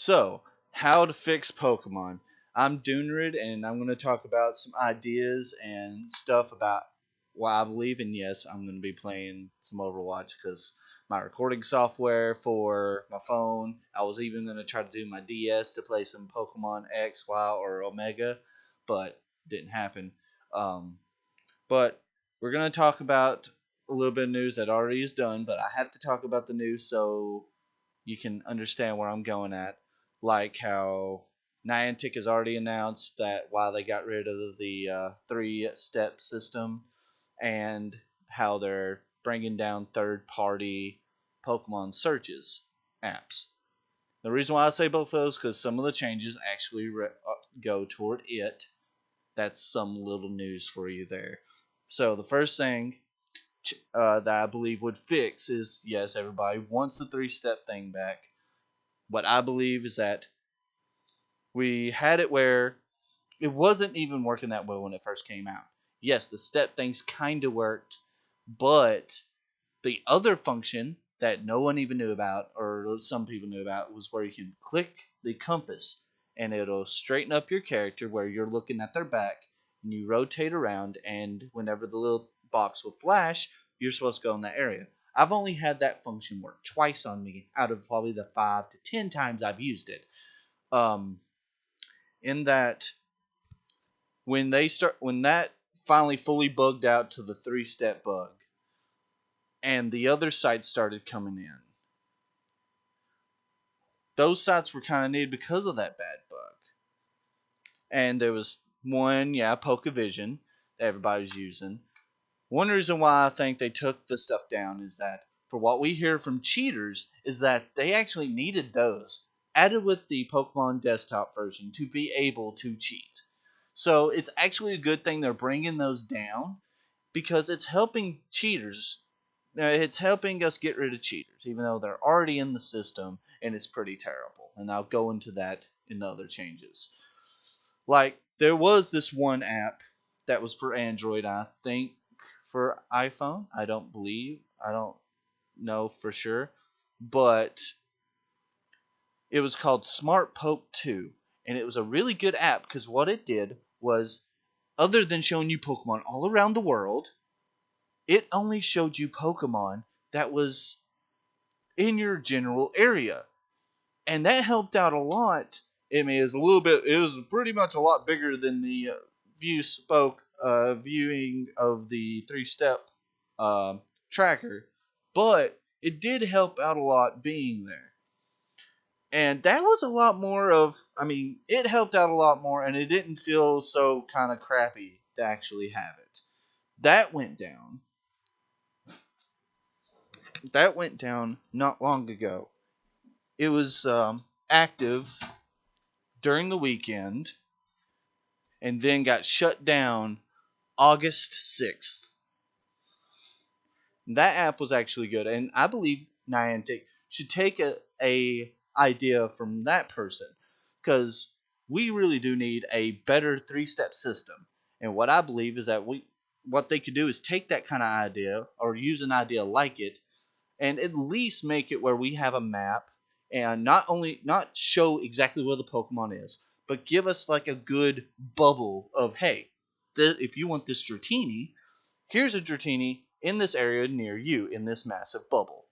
So, how to fix Pokemon. I'm Doonrid, and I'm going to talk about some ideas and stuff about what I believe. And yes, I'm going to be playing some Overwatch because my recording software for my phone. I was even going to try to do my DS to play some Pokemon X, Y, or Omega, but didn't happen. Um, but we're going to talk about a little bit of news that already is done, but I have to talk about the news so you can understand where I'm going at. Like how Niantic has already announced that while they got rid of the three-step system, and how they're bringing down third-party Pokemon searches apps. The reason why I say both of those because some of the changes actually go toward it. That's some little news for you there. So the first thing that I believe would fix is yes, everybody wants the three-step thing back. What I believe is that we had it where it wasn't even working that well when it first came out. Yes, the step things kind of worked, but the other function that no one even knew about, or some people knew about, was where you can click the compass and it'll straighten up your character where you're looking at their back and you rotate around, and whenever the little box will flash, you're supposed to go in that area. I've only had that function work twice on me out of probably the 5 to 10 times I've used it. Um, in that when that finally fully bugged out to the three-step bug, and the other sites started coming in, those sites were kind of needed because of that bad bug. And there was one, Pokevision that everybody was using. One reason why I think they took the stuff down is that for what we hear from cheaters is that they actually needed those added with the Pokemon desktop version to be able to cheat. So it's actually a good thing they're bringing those down because it's helping cheaters. It's helping us get rid of cheaters, even though they're already in the system and it's pretty terrible. And I'll go into that in the other changes. Like, there was this one app that was for Android, I think for iPhone. I don't know for sure. But it was called Smart Poke 2. And it was a really good app because what it did was, other than showing you Pokemon all around the world, it only showed you Pokemon that was in your general area. And that helped out a lot. I mean, it was pretty much a lot bigger than the viewing of the three-step tracker, but it did help out a lot being there. And that was a lot more of, I mean, it helped out a lot more, and it didn't feel so kind of crappy to actually have it. That went down. That went down not long ago. It was active during the weekend and then got shut down August 6th. That app was actually good, and I believe Niantic should take a idea from that person because we really do need a better three-step system. And what I believe is that what they could do is take that kind of idea or use an idea like it and at least make it where we have a map and not show exactly where the Pokemon is, but give us like a good bubble of, hey, if you want this Dratini, here's a Dratini in this area near you in this massive bubble.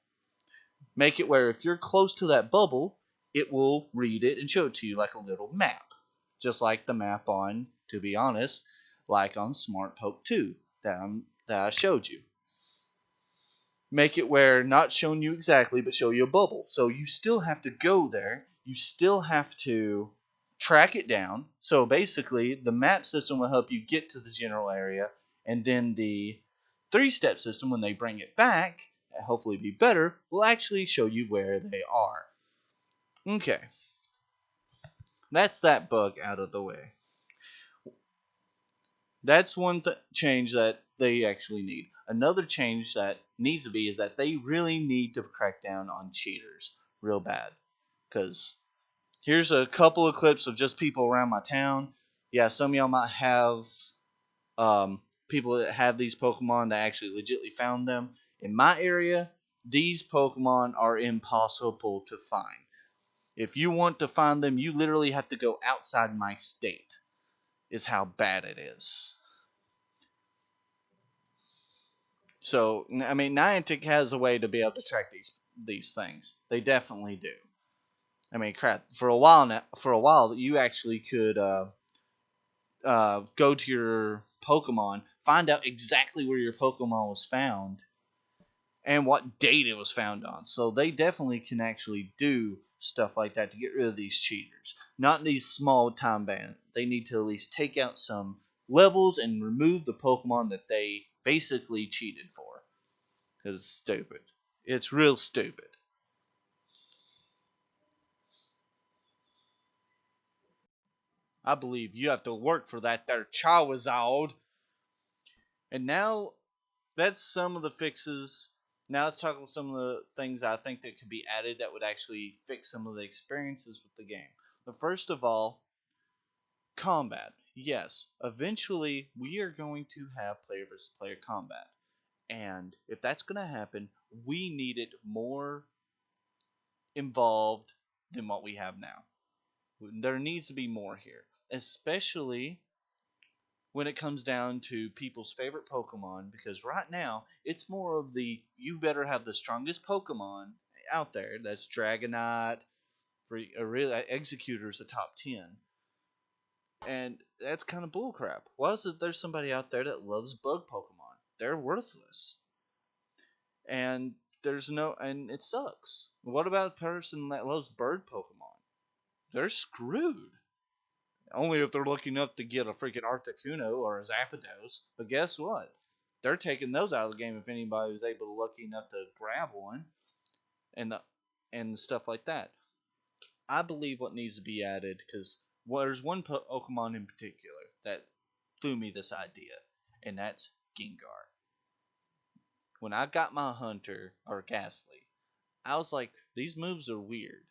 Make it where if you're close to that bubble, it will read it and show it to you like a little map. Just like the map on, to be honest, like on Smart Poke 2 that I showed you. Make it where not showing you exactly, but show you a bubble. So you still have to go there. You still have to track it down. So basically, the map system will help you get to the general area, and then the three-step system, when they bring it back, hopefully be better, will actually show you where they are. Okay, that's that bug out of the way. That's one change that they actually need. Another change that needs to be is that they really need to crack down on cheaters real bad. Because here's a couple of clips of just people around my town. Yeah, some of y'all might have people that have these Pokemon that actually legitimately found them. In my area, these Pokemon are impossible to find. If you want to find them, you literally have to go outside my state, is how bad it is. So, I mean, Niantic has a way to be able to track these things. They definitely do. I mean, crap. For a while, you actually could go to your Pokemon, find out exactly where your Pokemon was found, and what date it was found on. So they definitely can actually do stuff like that to get rid of these cheaters. Not these small time bans. They need to at least take out some levels and remove the Pokemon that they basically cheated for. Because it's stupid. It's real stupid. I believe you have to work for that there Charizard. And now that's some of the fixes. Now let's talk about some of the things I think that could be added that would actually fix some of the experiences with the game. But first of all, combat. Yes, eventually we are going to have player versus player combat. And if that's going to happen, we need it more involved than what we have now. There needs to be more here, especially when it comes down to people's favorite Pokemon, because right now it's more of the you better have the strongest Pokemon out there. That's Dragonite, for really Executor's the top 10, and that's kind of bullcrap. Why is it there's somebody out there that loves bug Pokemon? They're worthless, and there's no, and it sucks. What about a person that loves bird Pokemon? They're screwed. Only if they're lucky enough to get a freaking Articuno or a Zapdos. But guess what? They're taking those out of the game if anybody was able to lucky enough to grab one and and stuff like that. I believe what needs to be added, because there's one Pokemon in particular that threw me this idea, and that's Gengar. When I got my Hunter or Ghastly, I was like, these moves are weird.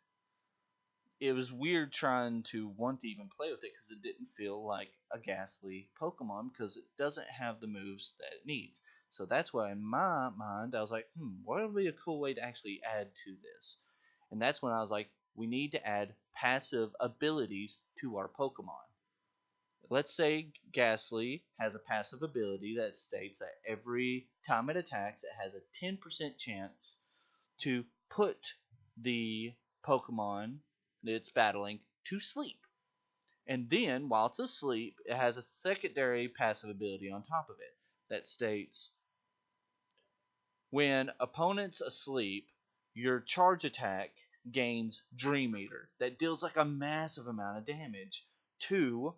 It was weird trying to want to even play with it because it didn't feel like a Ghastly Pokemon because it doesn't have the moves that it needs. So that's why in my mind I was like, what would be a cool way to actually add to this? And that's when I was like, we need to add passive abilities to our Pokemon. Let's say Ghastly has a passive ability that states that every time it attacks, it has a 10% chance to put the Pokemon it's battling to sleep. And then, while it's asleep, it has a secondary passive ability on top of it that states when opponent's asleep, your charge attack gains Dream Eater that deals like a massive amount of damage to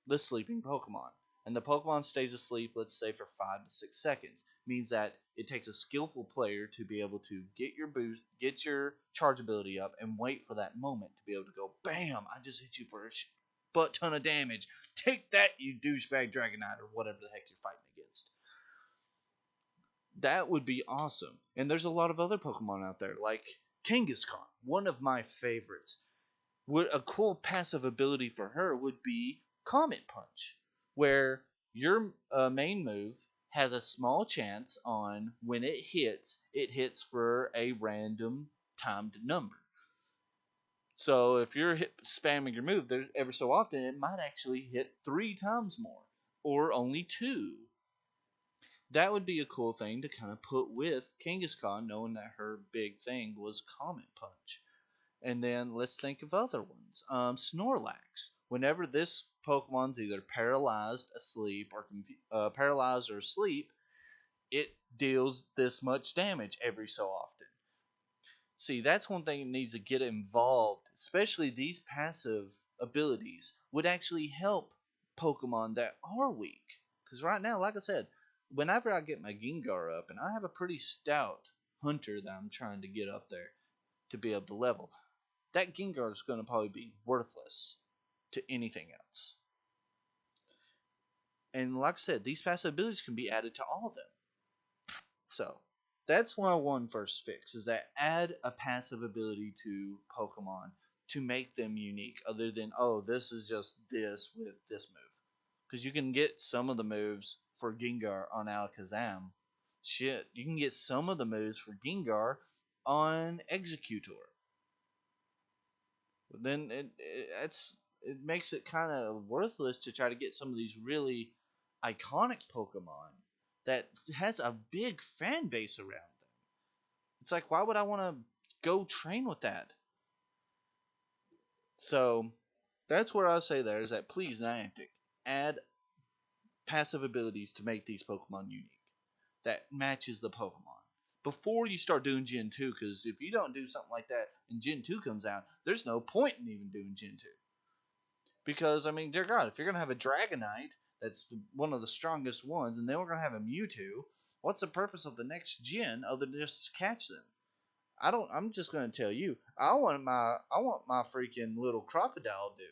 the sleeping Pokemon. And the Pokemon stays asleep, let's say, for 5 to 6 seconds. Means that it takes a skillful player to be able to get your boost, get your charge ability up, and wait for that moment to be able to go, bam, I just hit you for a butt ton of damage. Take that, you douchebag Dragonite, or whatever the heck you're fighting against. That would be awesome. And there's a lot of other Pokemon out there, like Kangaskhan, one of my favorites. A cool passive ability for her would be Comet Punch, where your main move has a small chance on when it hits for a random timed number. So if you're spamming your move, there ever so often it might actually hit 3 times more, or only 2. That would be a cool thing to kind of put with Kangaskhan, knowing that her big thing was Comet Punch. And then let's think of other ones. Snorlax. Whenever this Pokemon's either paralyzed, asleep, or paralyzed or asleep, it deals this much damage every so often. See, that's one thing that needs to get involved, especially these passive abilities would actually help Pokemon that are weak. Because right now, like I said, whenever I get my Gengar up, and I have a pretty stout Hunter that I'm trying to get up there to be able to level, that Gengar is going to probably be worthless to anything else. And like I said, these passive abilities can be added to all of them. So that's one first fix, is that add a passive ability to Pokemon to make them unique, other than, oh, this is just this with this move. Because you can get some of the moves for Gengar on Alakazam. Shit, you can get some of the moves for Gengar on Executor. then it makes it kind of worthless to try to get some of these really iconic Pokemon that has a big fan base around them. It's like, why would I want to go train with that? So that's where I say there is that please Niantic add passive abilities to make these Pokemon unique that matches the Pokemon before you start doing Gen 2, because if you don't do something like that and Gen 2 comes out, there's no point in even doing Gen 2. Because, I mean, dear God, if you're going to have a Dragonite that's one of the strongest ones, and then we're going to have a Mewtwo, what's the purpose of the next gen other than just to catch them? I'm just going to tell you, I want my freaking little crocodile dude.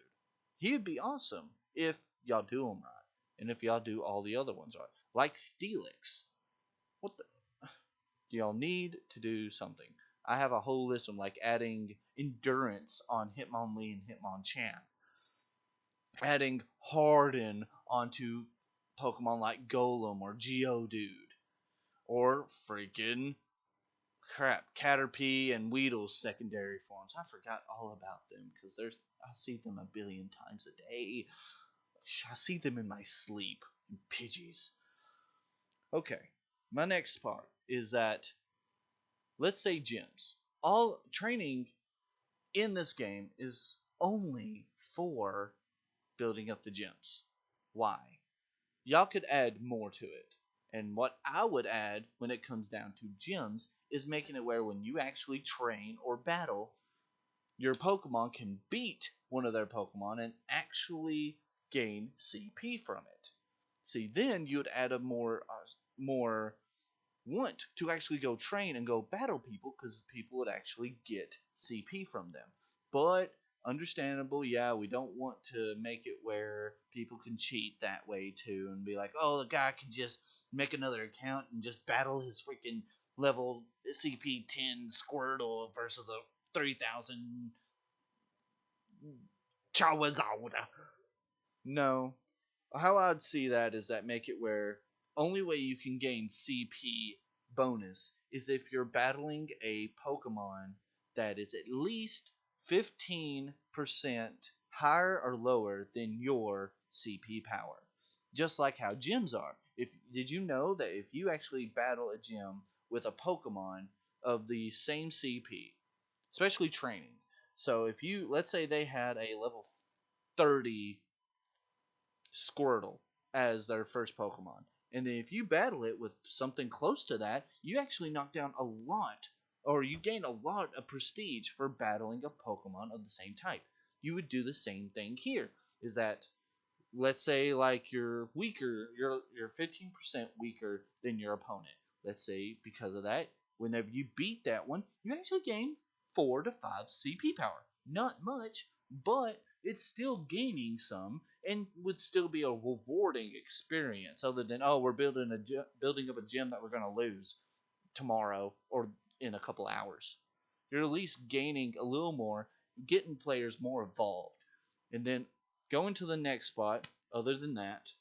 He'd be awesome if y'all do him right. And if y'all do all the other ones right. Like Steelix. What the? Y'all need to do something. I have a whole list of like adding endurance on Hitmonlee and Hitmonchan. Adding Harden onto Pokemon like Golem or Geodude. Or freaking crap, Caterpie and Weedle's secondary forms. I forgot all about them because I see them a billion times a day. I see them in my sleep. Pidgeys. Okay, my next part is that let's say gyms. All training in this game is only for building up the gyms. Why? Y'all could add more to it. And what I would add when it comes down to gyms is making it where when you actually train or battle, your Pokemon can beat one of their Pokemon and actually gain CP from it. See, then you'd add a more want to actually go train and go battle people because people would actually get CP from them. But understandable, yeah, we don't want to make it where people can cheat that way too and be like, oh, the guy can just make another account and just battle his freaking level CP 10 Squirtle versus a 3000 Charizard. No. How I'd see that is that make it where only way you can gain CP bonus is if you're battling a Pokemon that is at least 15% higher or lower than your CP power. Just like how gyms are. Did you know that if you actually battle a gym with a Pokemon of the same CP, especially training. So if you let's say they had a level 30 Squirtle as their first Pokemon. And then if you battle it with something close to that, you actually knock down a lot, or you gain a lot of prestige for battling a Pokemon of the same type. You would do the same thing here. Is that let's say like you're weaker, you're 15% weaker than your opponent. Let's say because of that, whenever you beat that one, you actually gain 4 to 5 CP power. Not much, but it's still gaining some and would still be a rewarding experience other than oh we're building up a gym that we're going to lose tomorrow or in a couple hours. You're at least gaining a little more, getting players more involved. And then going to the next spot, other than that,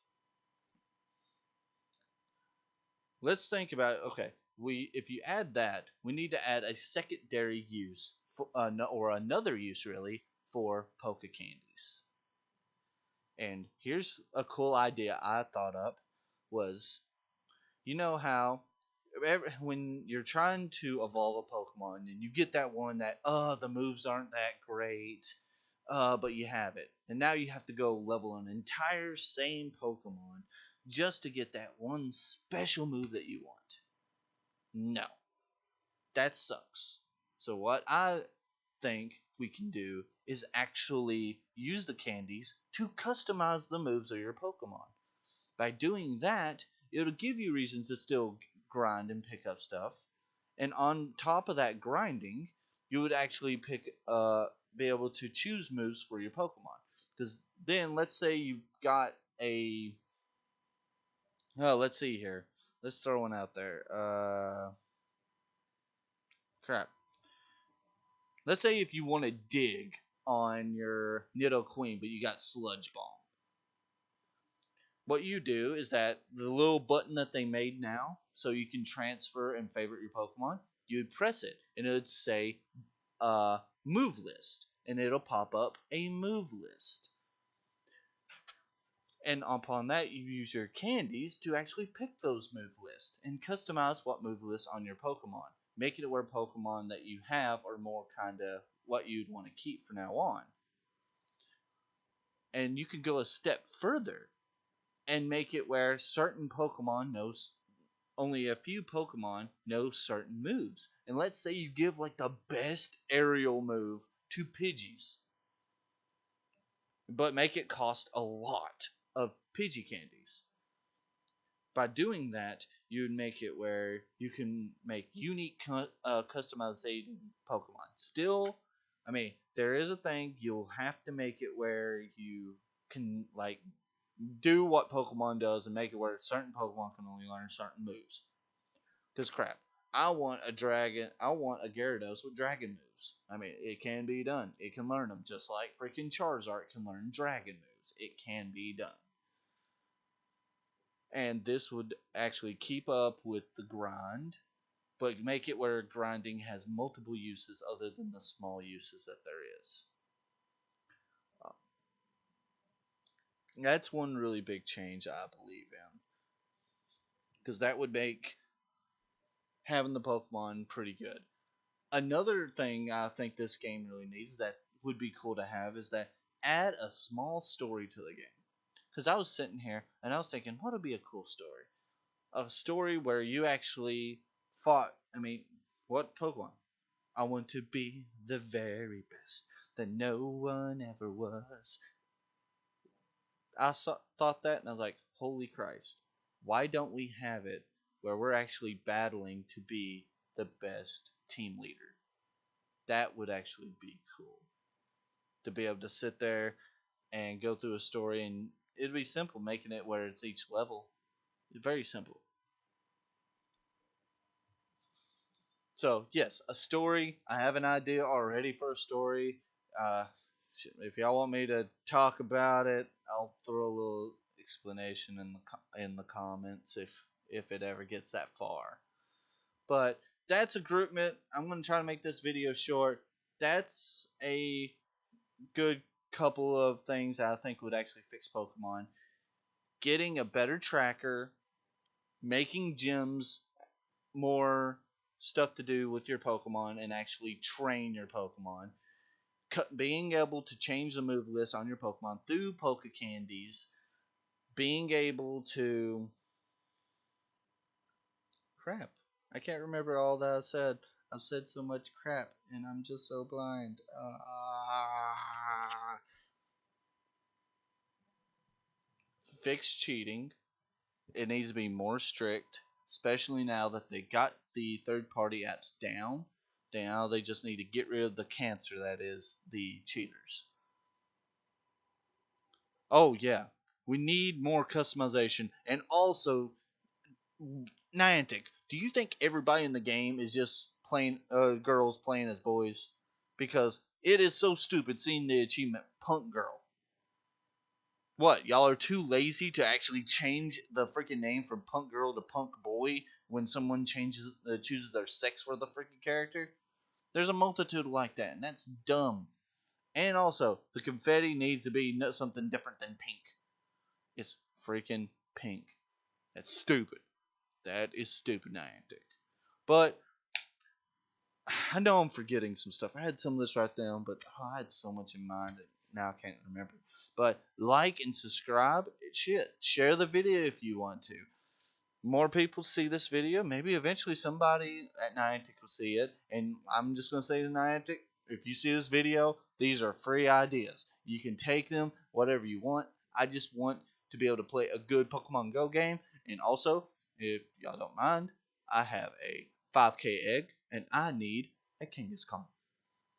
let's think about okay, if you add that, we need to add a secondary use for, or another use really for Poke Candies. And here's a cool idea I thought up was you know how when you're trying to evolve a Pokemon and you get that one that the moves aren't that great, but you have it, and now you have to go level an entire same Pokemon just to get that one special move that you want. No, that sucks. So what I think we can do is actually use the candies to customize the moves of your Pokemon. By doing that, it'll give you reasons to still grind and pick up stuff. And on top of that grinding, you would actually be able to choose moves for your Pokemon. Because then, let's say you got a. Oh, let's see here. Let's throw one out there. Crap. Let's say if you want to dig on your Nidoqueen, but you got Sludge Bomb. What you do is that the little button that they made now, so you can transfer and favorite your Pokemon, you would press it, and it would say move list. and it'll pop up a move list. And upon that, you use your candies to actually pick those move lists and customize what move lists on your Pokemon. Make it where Pokemon that you have are more kind of what you'd want to keep from now on. And you can go a step further and make it where certain Pokemon knows only a few Pokemon know certain moves. And let's say you give like the best aerial move to Pidgeys, but make it cost a lot of Pidgey candies. By doing that, you would make it where you can make unique customization Pokemon. Still, I mean, there is a thing, you'll have to make it where you can like do what Pokemon does and make it where certain Pokemon can only learn certain moves. Because crap, I want a Gyarados with dragon moves. I mean, it can be done. It can learn them just like freaking Charizard can learn dragon moves. It can be done. And this would actually keep up with the grind, but make it where grinding has multiple uses other than the small uses that there is. That's one really big change I believe in, because that would make having the Pokemon pretty good. Another thing I think this game really needs that would be cool to have is that add a small story to the game. Because I was sitting here and I was thinking, what would be a cool story? A story where you actually fought. I mean, what Pokemon? I want to be the very best that no one ever was. Thought that and I was like, holy Christ. Why don't we have it where we're actually battling to be the best team leader? That would actually be cool. To be able to sit there and go through a story, and it'd be simple making it where it's each level. It's very simple. So, yes, a story. I have an idea already for a story. If y'all want me to talk about it, I'll throw a little explanation in the comments if it ever gets that far. But that's a groupment. I'm going to try to make this video short. That's a good couple of things I think would actually fix Pokemon. Getting a better tracker, making gyms more stuff to do with your Pokemon and actually train your Pokemon. Being able to change the move list on your Pokemon through Poke Candies. Being able to... Crap. I can't remember all that I said. I've said so much crap and I'm just so blind. Fix cheating. It needs to be more strict, especially now that they got the third-party apps down. Now they just need to get rid of the cancer that is the cheaters. Oh yeah, we need more customization, and also Niantic. Do you think everybody in the game is just playing girls playing as boys? Because it is so stupid seeing the achievement Punk Girl. What, y'all are too lazy to actually change the freaking name from Punk Girl to Punk Boy when someone chooses their sex for the freaking character? There's a multitude like that, and that's dumb. And also, the confetti needs to be something different than pink. It's freaking pink. That's stupid. That is stupid, Niantic. But I know I'm forgetting some stuff. I had some of this right down, but I had so much in mind that now I can't remember. But like and subscribe. Shit. Share the video if you want to. More people see this video. Maybe eventually somebody at Niantic will see it. And I'm just going to say to Niantic, if you see this video, these are free ideas. You can take them, whatever you want. I just want to be able to play a good Pokemon Go game. And also, if y'all don't mind, I have a 5K egg, and I need a Kangaskhan.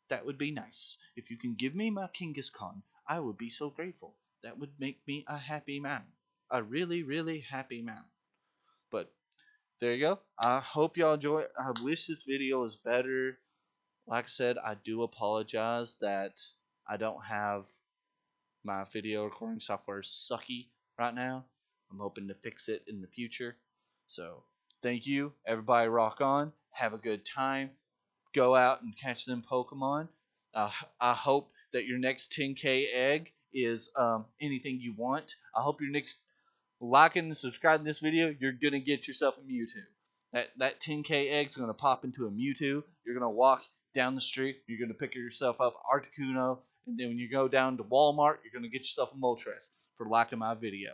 That would be nice. If you can give me my Kangaskhan, I would be so grateful. That would make me a happy man. A really, really happy man. But there you go. I hope y'all enjoy it. I wish this video was better. Like I said, I do apologize that I don't have my video recording software sucky right now. I'm hoping to fix it in the future. So, thank you. Everybody rock on. Have a good time. Go out and catch them Pokemon. I hope that your next 10K egg is anything you want. I hope your next liking and subscribing to this video, you're gonna get yourself a Mewtwo. That 10K egg's gonna pop into a Mewtwo. You're gonna walk down the street. You're gonna pick yourself up Articuno, and then when you go down to Walmart, you're gonna get yourself a Moltres for liking my video.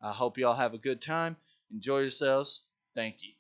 I hope y'all have a good time. Enjoy yourselves. Thank you.